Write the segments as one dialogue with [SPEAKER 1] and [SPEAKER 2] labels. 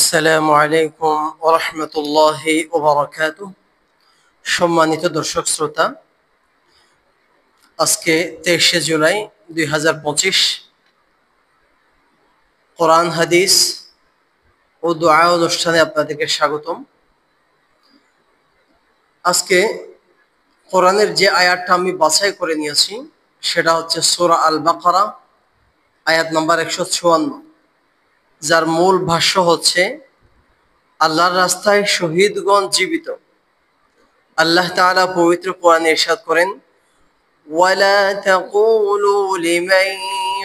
[SPEAKER 1] আসসালামু আলাইকুম ওয়া রাহমাতুল্লাহি ওয়া বারাকাতুহু। সম্মানিত দর্শক শ্রোতা, আজকে 23শে জুলাই 2025 কোরআন হাদিস ও দোয়া অনুষ্ঠানে আপনাদেরকে স্বাগতম। আজকে কোরআনের যে আয়াতটা আমি বাছাই করে নিয়েছি সেটা হচ্ছে সূরা আল বাকারা আয়াত নাম্বার 154, যার মূল ভাষ্য হচ্ছে আল্লাহর রাস্তায় শহীদগণ জীবিত। আল্লাহ তাআলা পবিত্র কোরআনে ইরশাদ করেন, ولا تقولوا لمن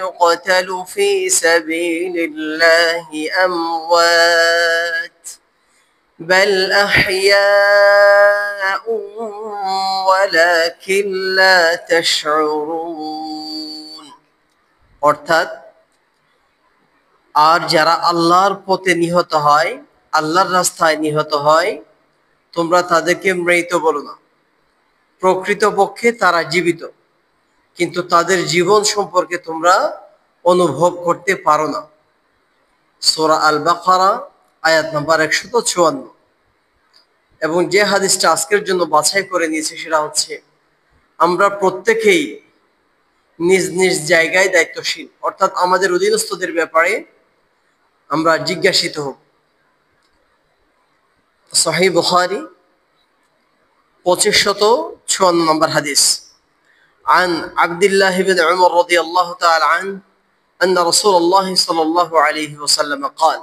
[SPEAKER 1] يقتل في سبيل الله أموات بل أحياء ولكن لا تشعرون। অর্থাৎ আর যারা আল্লাহর পথে নিহত হয়, আল্লাহর রাস্তায় নিহত হয়, তোমরা তাদেরকে মৃত বলো না, প্রকৃতপক্ষে তারা জীবিত, কিন্তু তাদের জীবন সম্পর্কে তোমরা অনুভব করতে পারো না। সূরা আল বাকারা আয়াত নাম্বার 154। এবং যে হাদিসটা আজকের জন্য বাছাই করে নিয়েছি সেটা হচ্ছে, আমরা প্রত্যেকেই নিজ নিজ জায়গায় দায়িত্বশীল, অর্থাৎ আমাদের অধীনস্থদের ব্যাপারে আমরা জিজ্ঞাসিত হব। সহিহ বুখারী 2556 নম্বর হাদিস। عن عبد الله بن عمر رضي الله تعالى عنه أن رسول الله صلى الله عليه وسلم قال: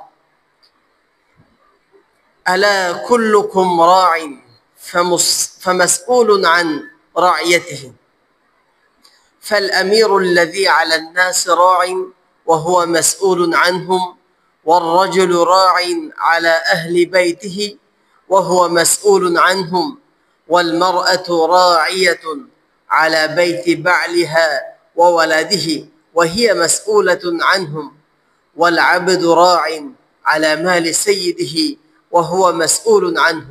[SPEAKER 1] ألا كلكم راع فمسؤول عن رعيته، فالأمير الذي على الناس راع وهو مسؤول عنهم، والرجل راع على أهل بيته وهو مسؤول عنهم، والمرأة راعية على بيت بعلها وولده وهي مسؤولة عنهم، والعبد راع على مال سيده وهو مسؤول عنه،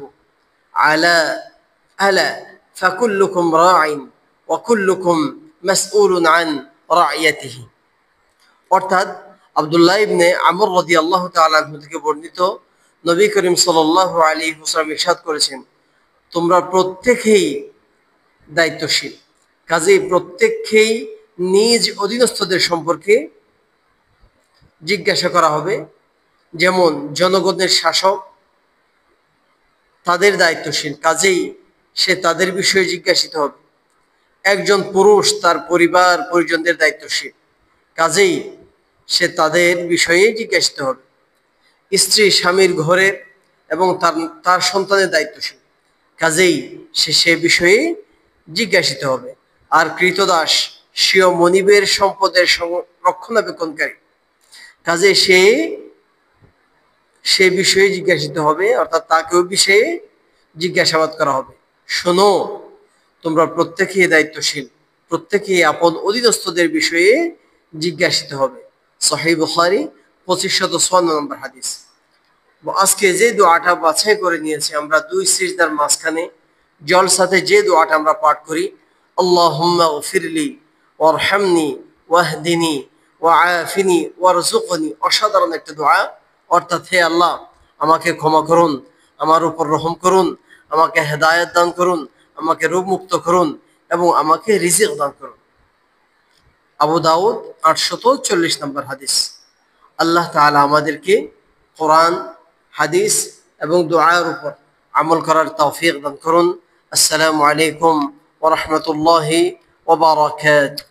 [SPEAKER 1] ألا فكلكم راع وكلكم مسؤول عن رعيته। অর্থাৎ আব্দুল্লাহ ইবনে আমর রাদিয়াল্লাহু তাআলা আনহু থেকে বর্ণিত, নবী করিম সাল্লাল্লাহু আলাইহি ওয়াসাল্লাম ইরশাদ করেছেন, তোমরা প্রত্যেকেই দায়িত্বশীল, কাজেই প্রত্যেককেই নিজ অধীনস্থদের সম্পর্কে জিজ্ঞাসা করা হবে। যেমন জনগণের শাসক তাদের দায়িত্বশীল, কাজেই সে তাদের বিষয়ে জিজ্ঞাসিত হবে। একজন পুরুষ তার পরিবার পরিজনদের দায়িত্বশীল, কাজেই সে তাদের বিষয়ে জিজ্ঞাসিত হবে। স্ত্রী স্বামীর ঘরের এবং তার সন্তানের দায়িত্বশীল, কাজেই সে বিষয়ে জিজ্ঞাসিত হবে। আর কৃতদাস স্বীয় মনিবের সম্পদের রক্ষণাবেক্ষণকারী, কাজে সে বিষয়ে জিজ্ঞাসিত হবে, অর্থাৎ তাকেও বিষয়ে জিজ্ঞাসাবাদ করা হবে। শোনো, তোমরা প্রত্যেকেই দায়িত্বশীল, প্রত্যেকেই আপন অধীনস্থদের বিষয়ে জিজ্ঞাসিত হবে। সহিহ বুখারী 2556 নম্বর হাদিস। আজকে যে দোয়াটা বাছাই করে নিয়েছি আমরা, দুই সিজদার মাঝখানে জলসাতে যে দোয়াটা আমরা পাঠ করি, আল্লাহুম্মা গফিরলি ওয়ারহামনি ওয়াহদিনি ওয়াআফিনি ওয়ারযুকনি, অসাধারণ একটা দোয়া। অর্থাৎ, হে আল্লাহ, আমাকে ক্ষমা করুন, আমার উপর রহম করুন, আমাকে হেদায়েত দান করুন, আমাকে রোগ মুক্ত করুন এবং আমাকে রিজিক দান করুন। আবু দাউদ 840 নম্বর হাদিস। আল্লাহ তাআলা আমাদেরকে কোরআন, হাদিস এবং দোয়ার উপর আমল করার তৌফিক দান করুন। আসসালামু আলাইকুম ওয়া রাহমাতুল্লাহি ওয়া বারাকাতুহু।